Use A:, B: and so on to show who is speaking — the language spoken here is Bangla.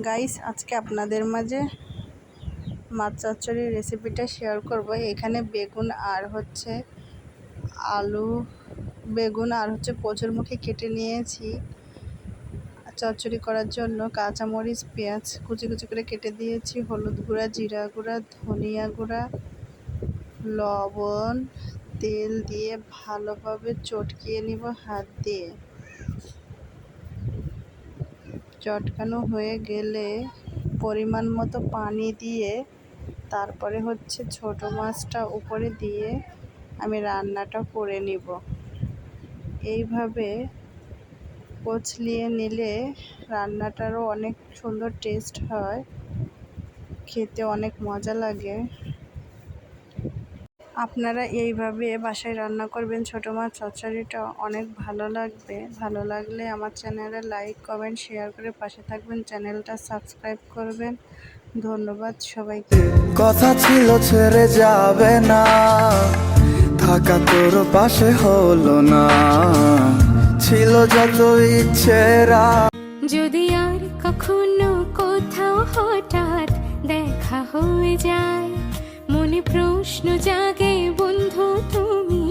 A: গাইস, আজকে আপনাদের মাঝে মাছ চচ্চড়ির রেসিপিটা শেয়ার করব। এখানে বেগুন আর হচ্ছে কচুরমুখী কেটে নিয়েছি চচ্চড়ি করার জন্য। কাঁচামরিচ, পেঁয়াজ কুচি কুচি করে কেটে দিয়েছি, হলুদ গুঁড়া, জিরা গুঁড়া, ধনিয়া গুঁড়া, লবণ, তেল দিয়ে ভালোভাবে চটকিয়ে নিব হাত দিয়ে। চটকানো হয়ে গেলে পরিমাণ মতো পানি দিয়ে তারপরে হচ্ছে ছোট মাছটা উপরে দিয়ে আমি রান্নাটা করে নিব। এইভাবে কচলিয়ে নিলে রান্নাটারও অনেক সুন্দর টেস্ট হয়, খেতে অনেক মজা লাগে। আপনারা এইভাবে বাসায় রান্না করবেন, ছোটো মাছ চচ্চড়িটা অনেক ভালো লাগবে। ভালো লাগলে আমার চ্যানেলে লাইক, কমেন্ট, শেয়ার করে পাশে থাকবেন, চ্যানেলটা সাবস্ক্রাইব করবেন। ধন্যবাদ সবাইকে।
B: কথা ছিল ছেড়ে যাবে না, থাকা তোর পাশে হলো না, ছিল যত ইচ্ছেরা।
C: যদি আর কখনো কোথাও হঠাৎ দেখা হয়ে যায়, মনে প্রশ্ন জাগে বন্ধু তুমি